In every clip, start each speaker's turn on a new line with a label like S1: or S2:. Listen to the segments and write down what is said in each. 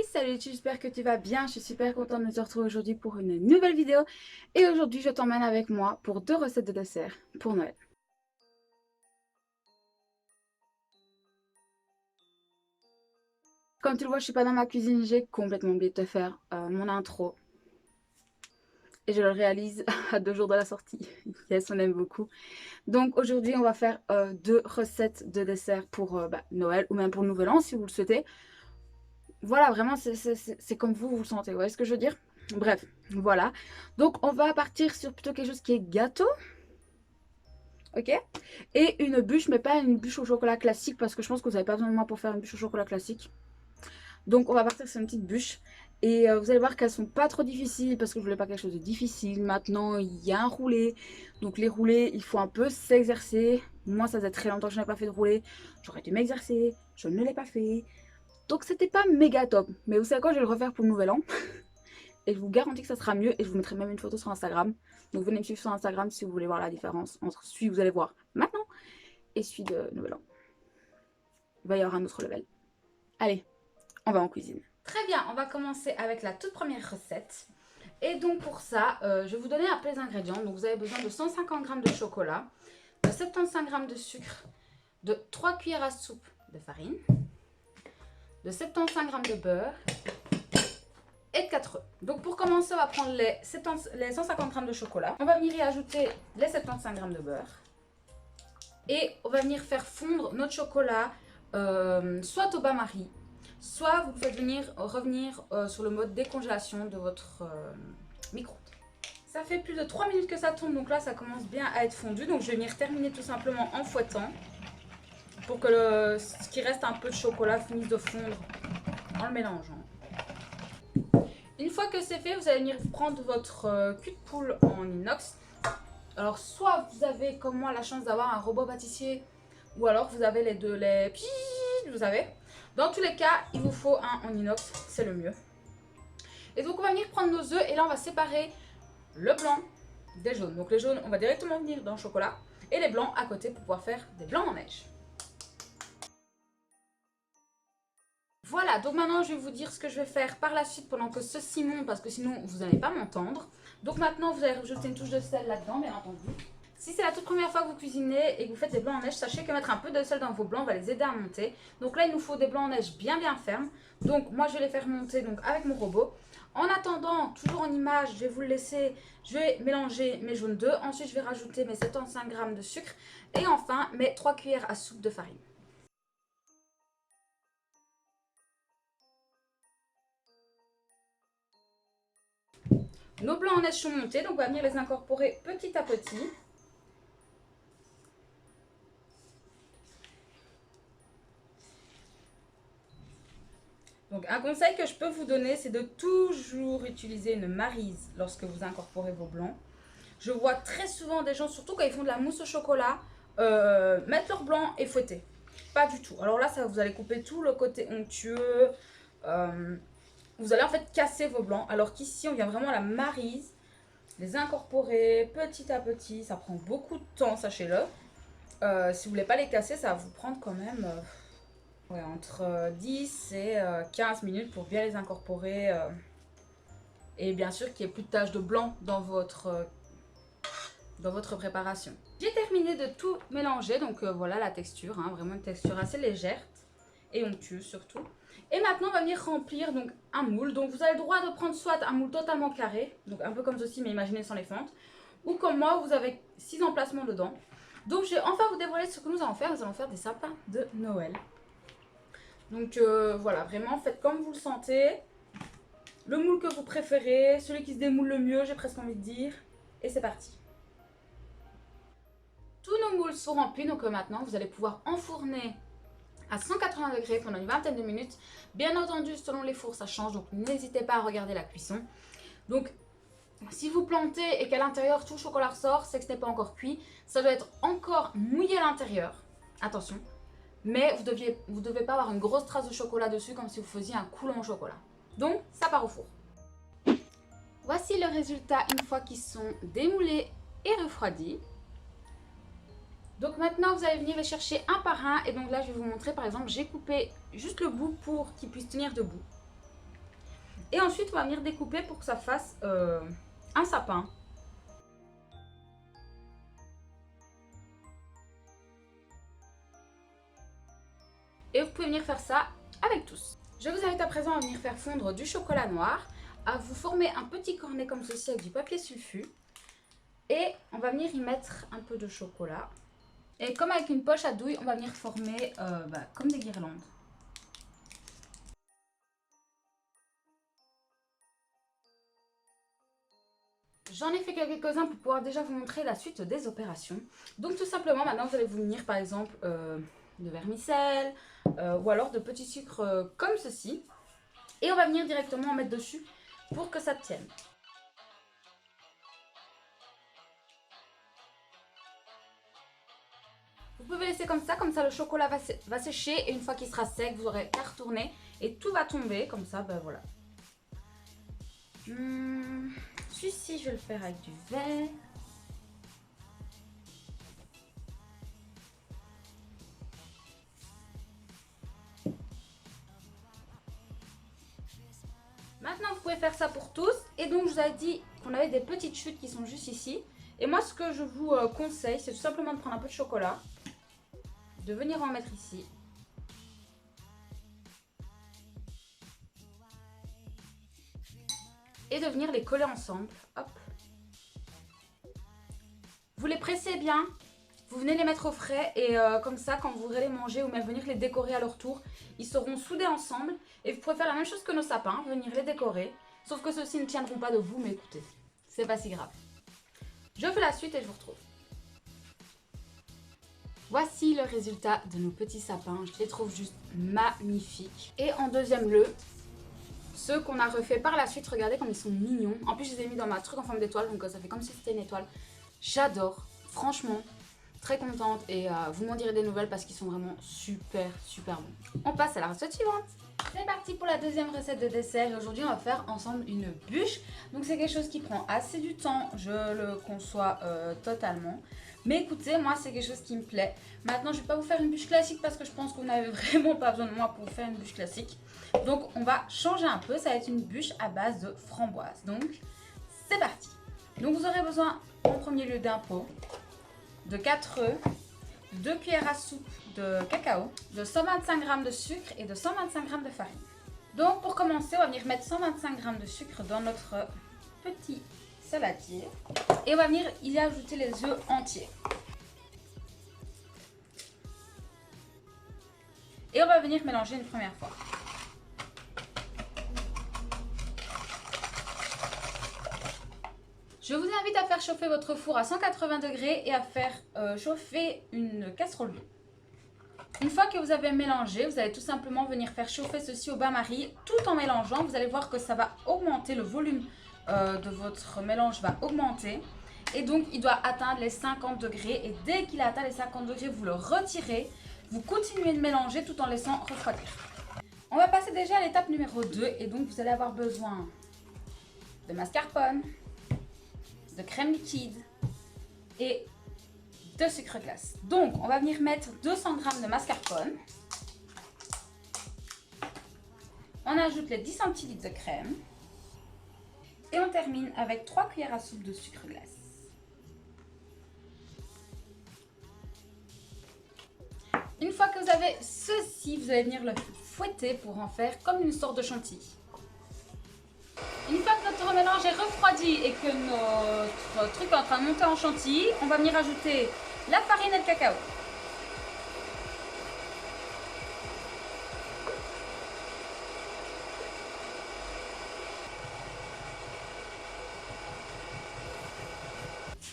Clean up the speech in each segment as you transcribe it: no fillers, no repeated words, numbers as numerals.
S1: Salut, j'espère que tu vas bien. Je suis super contente de te retrouver aujourd'hui pour une nouvelle vidéo. Et aujourd'hui, je t'emmène avec moi pour 2 recettes de dessert pour Noël. Comme tu le vois, je suis pas dans ma cuisine. J'ai complètement oublié de te faire mon intro. Et je le réalise à 2 jours de la sortie. Yes, on aime beaucoup. Donc aujourd'hui, on va faire 2 recettes de dessert pour Noël ou même pour le Nouvel An si vous le souhaitez. Voilà, vraiment, c'est comme vous le sentez. Vous voyez ce que je veux dire? Bref, voilà. Donc on va partir sur plutôt quelque chose qui est gâteau. Ok, et une bûche, mais pas une bûche au chocolat classique, parce que je pense que vous n'avez pas besoin de moi pour faire une bûche au chocolat classique. Donc on va partir sur une petite bûche. Et vous allez voir qu'elles sont pas trop difficiles, parce que je voulais pas quelque chose de difficile. Maintenant, il y a un roulé. Donc les roulés, il faut un peu s'exercer. Moi, ça faisait très longtemps que je n'avais pas fait de roulé. J'aurais dû m'exercer, je ne l'ai pas fait. Donc c'était pas méga top. Mais vous savez quoi, je vais le refaire pour le nouvel an. Et je vous garantis que ça sera mieux. Et je vous mettrai même une photo sur Instagram. Donc venez me suivre sur Instagram si vous voulez voir la différence entre celui que vous allez voir maintenant et celui de Nouvel An. Il va y avoir un autre level. Allez, on va en cuisine. Très bien, on va commencer avec la toute première recette. Et donc pour ça, je vais vous donner un peu les ingrédients. Donc vous avez besoin de 150 g de chocolat, de 75 g de sucre, de 3 cuillères à soupe de farine, de 75 g de beurre et de 4 œufs. Donc pour commencer, on va prendre les 150 g de chocolat. On va venir y ajouter les 75 g de beurre. Et on va venir faire fondre notre chocolat soit au bain-marie, soit vous faites revenir sur le mode décongélation de votre micro. Ça fait plus de 3 minutes que ça tombe, donc là ça commence bien à être fondu. Donc je vais venir terminer tout simplement en fouettant pour que ce qui reste un peu de chocolat finisse de fondre en le mélangeant. Une fois que c'est fait, vous allez venir prendre votre cul de poule en inox. Alors soit vous avez comme moi la chance d'avoir un robot pâtissier, ou alors vous avez les deux, vous savez. Dans tous les cas, il vous faut un en inox, c'est le mieux. Et donc on va venir prendre nos œufs et là on va séparer le blanc des jaunes. Donc les jaunes, on va directement venir dans le chocolat et les blancs à côté pour pouvoir faire des blancs en neige. Voilà, donc maintenant je vais vous dire ce que je vais faire par la suite pendant que ceci monte parce que sinon vous n'allez pas m'entendre. Donc maintenant vous allez rajouter une touche de sel là-dedans, bien entendu. Si c'est la toute première fois que vous cuisinez et que vous faites des blancs en neige, sachez que mettre un peu de sel dans vos blancs va les aider à monter. Donc là, il nous faut des blancs en neige bien fermes. Donc moi, je vais les faire monter donc, avec mon robot. En attendant, toujours en image, je vais vous le laisser. Je vais mélanger mes jaunes d'œufs. Ensuite, je vais rajouter mes 75 g de sucre. Et enfin, mes 3 cuillères à soupe de farine. Nos blancs en neige sont montés, donc on va venir les incorporer petit à petit. Donc un conseil que je peux vous donner, c'est de toujours utiliser une maryse lorsque vous incorporez vos blancs. Je vois très souvent des gens, surtout quand ils font de la mousse au chocolat, mettre leur blanc et fouetter. Pas du tout. Alors là, ça, vous allez couper tout le côté onctueux. Vous allez en fait casser vos blancs. Alors qu'ici, on vient vraiment à la maryse, les incorporer petit à petit. Ça prend beaucoup de temps, sachez-le. Si vous voulez pas les casser, ça va vous prendre quand même... ouais, entre 10 et 15 minutes pour bien les incorporer. Et bien sûr qu'il n'y ait plus de taches de blanc dans votre préparation. J'ai terminé de tout mélanger, donc voilà la texture, hein, vraiment une texture assez légère et onctueuse surtout. Et maintenant on va venir remplir donc un moule. Donc vous avez le droit de prendre soit un moule totalement carré, donc un peu comme ceci mais imaginez sans les fentes, ou comme moi vous avez 6 emplacements dedans. Donc je vais enfin vous dévoiler ce que nous allons faire. Nous allons faire des sapins de Noël. Donc voilà, vraiment faites comme vous le sentez. Le moule que vous préférez, celui qui se démoule le mieux, j'ai presque envie de dire. Et c'est parti. Tous nos moules sont remplis, donc maintenant vous allez pouvoir enfourner à 180 degrés pendant une vingtaine de minutes. Bien entendu, selon les fours, ça change, donc n'hésitez pas à regarder la cuisson. Donc, si vous plantez et qu'à l'intérieur tout le chocolat ressort, c'est que ce n'est pas encore cuit. Ça doit être encore mouillé à l'intérieur. Attention. Mais vous devez pas avoir une grosse trace de chocolat dessus comme si vous faisiez un coulon au chocolat. Donc, ça part au four. Voici le résultat une fois qu'ils sont démoulés et refroidis. Donc maintenant, vous allez venir les chercher un par un. Et donc là, je vais vous montrer, par exemple, j'ai coupé juste le bout pour qu'ils puissent tenir debout. Et ensuite, on va venir découper pour que ça fasse un sapin. Et vous pouvez venir faire ça avec tous. Je vous invite à présent à venir faire fondre du chocolat noir, à vous former un petit cornet comme ceci avec du papier sulfu. Et on va venir y mettre un peu de chocolat. Et comme avec une poche à douille, on va venir former comme des guirlandes. J'en ai fait quelques-uns pour pouvoir déjà vous montrer la suite des opérations. Donc tout simplement, maintenant vous allez vous munir par exemple de vermicelle ou alors de petits sucres comme ceci. Et on va venir directement en mettre dessus pour que ça tienne. Vous pouvez laisser comme ça le chocolat va sécher et une fois qu'il sera sec, vous aurez qu'à retourner et tout va tomber comme ça, ben voilà. Celui-ci, je vais le faire avec du verre. Maintenant, vous pouvez faire ça pour tous. Et donc, je vous avais dit qu'on avait des petites chutes qui sont juste ici. Et moi, ce que je vous conseille, c'est tout simplement de prendre un peu de chocolat, de venir en mettre ici. Et de venir les coller ensemble. Hop. Vous les pressez bien. Vous venez les mettre au frais et comme ça, quand vous voudrez les manger ou même venir les décorer à leur tour, ils seront soudés ensemble. Et vous pouvez faire la même chose que nos sapins, venir les décorer. Sauf que ceux-ci ne tiendront pas debout, mais écoutez, c'est pas si grave. Je fais la suite et je vous retrouve. Voici le résultat de nos petits sapins. Je les trouve juste magnifiques. Et en deuxième lieu, ceux qu'on a refait par la suite, regardez comme ils sont mignons. En plus, je les ai mis dans ma truc en forme d'étoile, donc ça fait comme si c'était une étoile. J'adore, franchement. Très contente et vous m'en direz des nouvelles parce qu'ils sont vraiment super bons. On passe à la recette suivante. C'est parti pour la deuxième recette de dessert et aujourd'hui on va faire ensemble une bûche. Donc c'est quelque chose qui prend assez du temps, je le conçois totalement. Mais écoutez, moi c'est quelque chose qui me plaît. Maintenant je ne vais pas vous faire une bûche classique parce que je pense que vous n'avez vraiment pas besoin de moi pour vous faire une bûche classique. Donc on va changer un peu, ça va être une bûche à base de framboise. Donc c'est parti. Donc vous aurez besoin en premier lieu d'un pot, de 4 œufs, 2 cuillères à soupe de cacao, de 125 g de sucre et de 125 g de farine. Donc pour commencer, on va venir mettre 125 g de sucre dans notre petit saladier et on va venir y ajouter les œufs entiers. Et on va venir mélanger une première fois. Je vous invite à faire chauffer votre four à 180 degrés et à faire chauffer une casserole d'eau. Une fois que vous avez mélangé, vous allez tout simplement venir faire chauffer ceci au bain-marie tout en mélangeant. Vous allez voir que ça va augmenter, le volume de votre mélange va augmenter. Et donc, il doit atteindre les 50 degrés. Et dès qu'il a atteint les 50 degrés, vous le retirez. Vous continuez de mélanger tout en laissant refroidir. On va passer déjà à l'étape numéro 2. Et donc, vous allez avoir besoin de mascarpone, de crème liquide et de sucre glace. Donc, on va venir mettre 200 g de mascarpone. On ajoute les 10 centilitres de crème. Et on termine avec 3 cuillères à soupe de sucre glace. Une fois que vous avez ceci, vous allez venir le fouetter pour en faire comme une sorte de chantilly. Une fois que notre mélange est refroidi et que notre truc est en train de monter en chantilly, on va venir ajouter la farine et le cacao.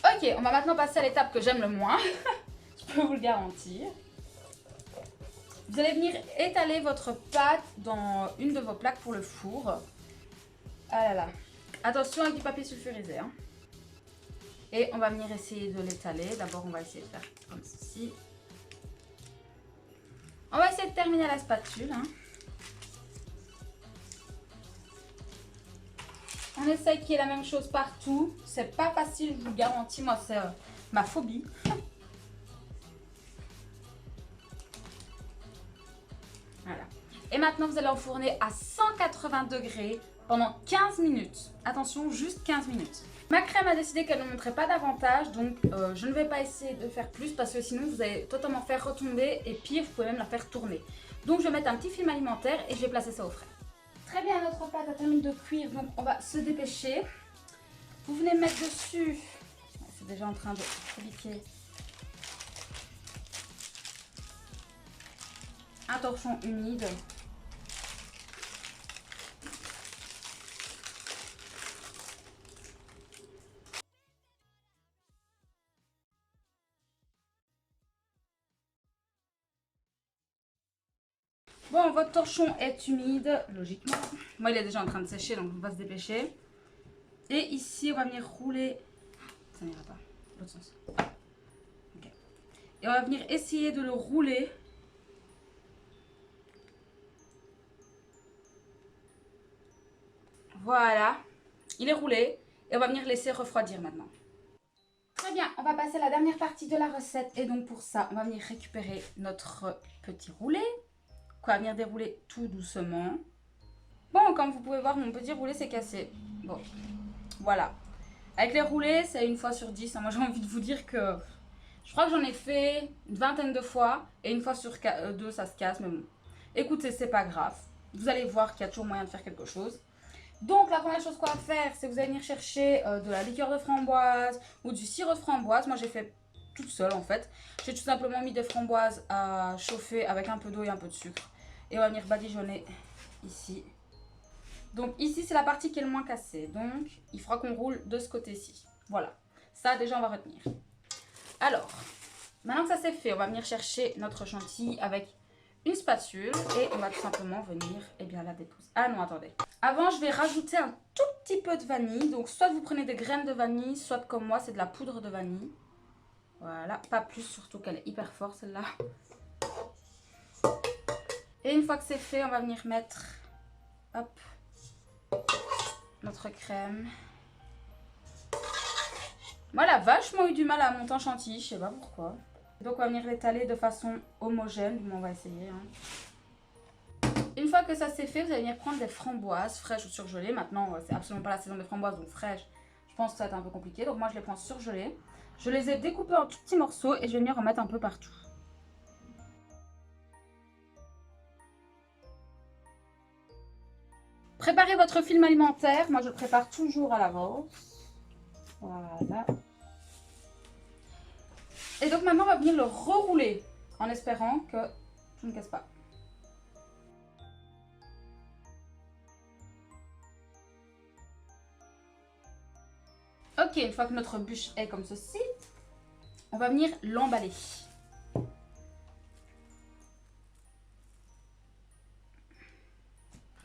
S1: Ok, on va maintenant passer à l'étape que j'aime le moins. Je peux vous le garantir. Vous allez venir étaler votre pâte dans une de vos plaques pour le four. Ah là là. Attention avec du papier sulfurisé. Hein. Et on va venir essayer de l'étaler. D'abord, on va essayer de faire comme ceci. On va essayer de terminer à la spatule. Hein. On essaye qu'il y ait la même chose partout. C'est pas facile, je vous le garantis. Moi, c'est ma phobie. Voilà. Et maintenant, vous allez enfourner à 180 degrés pendant 15 minutes. Attention, juste 15 minutes. Ma crème a décidé qu'elle ne montrait pas davantage, donc je ne vais pas essayer de faire plus parce que sinon vous allez totalement faire retomber et pire, vous pouvez même la faire tourner. Donc je vais mettre un petit film alimentaire et je vais placer ça au frais. Très bien, notre pâte a terminé de cuire, donc on va se dépêcher. Vous venez mettre dessus, c'est déjà en train de piquer, un torchon humide. Bon, votre torchon est humide, logiquement. Moi, il est déjà en train de sécher, donc on va se dépêcher. Et ici, on va venir rouler. Ça n'ira pas, l'autre sens. Ok. Et on va venir essayer de le rouler. Voilà. Il est roulé. Et on va venir laisser refroidir maintenant. Très bien, on va passer à la dernière partie de la recette. Et donc pour ça, on va venir récupérer notre petit roulé. On va venir dérouler tout doucement. Bon, comme vous pouvez voir, mon petit roulé s'est cassé. Bon, voilà. Avec les roulés, c'est une fois sur 10. Moi, j'ai envie de vous dire que je crois que j'en ai fait une vingtaine de fois. Et une fois sur 2, ça se casse. Mais bon, écoutez, c'est pas grave. Vous allez voir qu'il y a toujours moyen de faire quelque chose. Donc, la première chose qu'on va faire, c'est que vous allez venir chercher de la liqueur de framboise ou du sirop de framboise. Moi, j'ai fait toute seule, en fait. J'ai tout simplement mis des framboises à chauffer avec un peu d'eau et un peu de sucre. Et on va venir badigeonner ici. Donc ici, c'est la partie qui est le moins cassée. Donc, il faudra qu'on roule de ce côté-ci. Voilà. Ça, déjà, on va retenir. Alors, maintenant que ça c'est fait, on va venir chercher notre chantilly avec une spatule. Et on va tout simplement venir, la déposer. Ah non, attendez. Avant, je vais rajouter un tout petit peu de vanille. Donc, soit vous prenez des graines de vanille, soit comme moi, c'est de la poudre de vanille. Voilà. Pas plus, surtout qu'elle est hyper forte, celle-là. Et une fois que c'est fait, on va venir mettre, hop, notre crème. Moi, elle a vachement eu du mal à monter en chantilly, je sais pas pourquoi. Donc, on va venir l'étaler de façon homogène, du moins on va essayer. Une fois que ça c'est fait, vous allez venir prendre des framboises fraîches ou surgelées. Maintenant, c'est absolument pas la saison des framboises, donc fraîches, je pense que ça va être un peu compliqué. Donc, moi, je les prends surgelées. Je les ai découpées en tout petits morceaux et je vais venir en mettre un peu partout. Préparez votre film alimentaire. Moi, je le prépare toujours à l'avance. Voilà. Et donc maintenant, on va venir le rerouler en espérant que tout ne casse pas. Ok, une fois que notre bûche est comme ceci, on va venir l'emballer.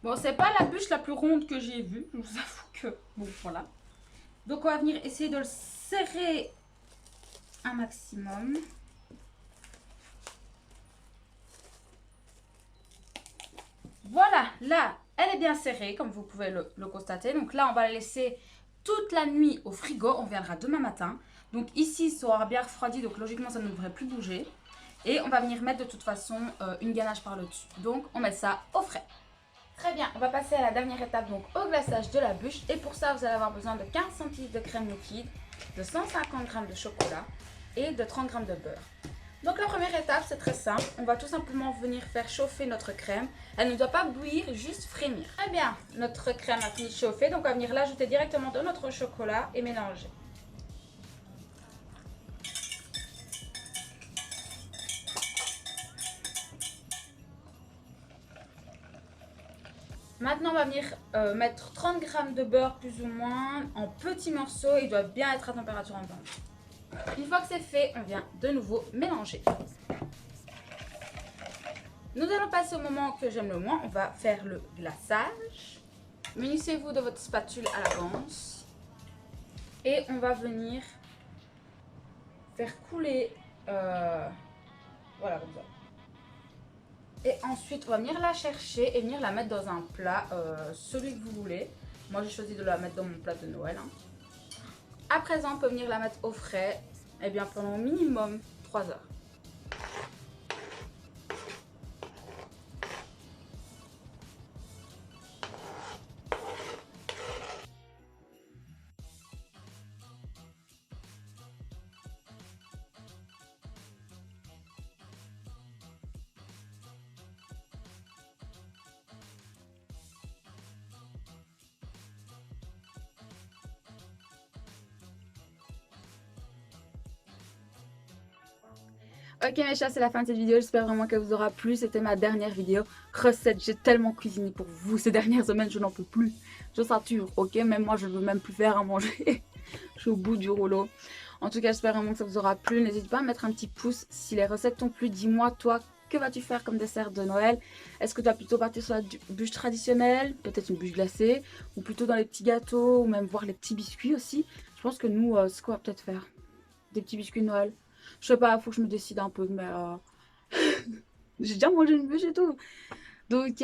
S1: Bon, c'est pas la bûche la plus ronde que j'ai vue, je vous avoue que... Bon, voilà. Donc, on va venir essayer de le serrer un maximum. Voilà, là, elle est bien serrée, comme vous pouvez le constater. Donc là, on va la laisser toute la nuit au frigo. On viendra demain matin. Donc ici, ça aura bien refroidi, donc logiquement, ça ne devrait plus bouger. Et on va venir mettre de toute façon une ganache par le dessus. Donc, on met ça au frais. Très bien, on va passer à la dernière étape, donc au glaçage de la bûche. Et pour ça, vous allez avoir besoin de 15 cl de crème liquide, de 150 g de chocolat et de 30 g de beurre. Donc la première étape, c'est très simple. On va tout simplement venir faire chauffer notre crème. Elle ne doit pas bouillir, juste frémir. Très bien, notre crème a fini de chauffer. Donc on va venir l'ajouter directement dans notre chocolat et mélanger. Maintenant, on va venir mettre 30 g de beurre plus ou moins en petits morceaux. Il doit bien être à température ambiante. Une fois que c'est fait, on vient de nouveau mélanger. Nous allons passer au moment que j'aime le moins. On va faire le glaçage. Munissez-vous de votre spatule à l'avance. Et on va venir faire couler, voilà comme ça. Et ensuite, on va venir la chercher et venir la mettre dans un plat, celui que vous voulez. Moi, j'ai choisi de la mettre dans mon plat de Noël. À présent, on peut venir la mettre au frais pendant au minimum 3 heures. Ok mes chers, c'est la fin de cette vidéo, j'espère vraiment qu'elle vous aura plu. C'était ma dernière vidéo recette. J'ai tellement cuisiné pour vous ces dernières semaines, je n'en peux plus. Je sature, ok, même moi je ne veux même plus faire à manger. Je suis au bout du rouleau. En tout cas, j'espère vraiment que ça vous aura plu. N'hésite pas à mettre un petit pouce si les recettes t'ont plu. Dis-moi, toi, que vas-tu faire comme dessert de Noël? Est-ce que tu vas plutôt partir sur la bûche traditionnelle, peut-être une bûche glacée, ou plutôt dans les petits gâteaux, ou même voir les petits biscuits aussi? Je pense que nous, c'est ce qu'on va peut-être faire. Des petits biscuits de Noël. Je sais pas, faut que je me décide un peu, mais j'ai déjà mangé une bûche et tout. Donc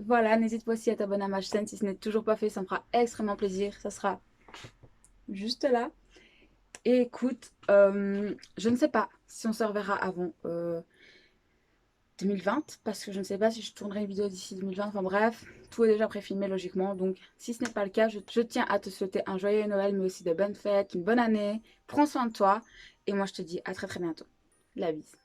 S1: voilà, n'hésite pas aussi à t'abonner à ma chaîne si ce n'est toujours pas fait, ça me fera extrêmement plaisir. Ça sera juste là. Et écoute, je ne sais pas si on se reverra avant 2020, parce que je ne sais pas si je tournerai une vidéo d'ici 2020. Enfin bref, tout est déjà préfilmé logiquement. Donc si ce n'est pas le cas, je tiens à te souhaiter un joyeux Noël, mais aussi de bonnes fêtes, une bonne année. Prends soin de toi. Et moi, je te dis à très très bientôt. La bise.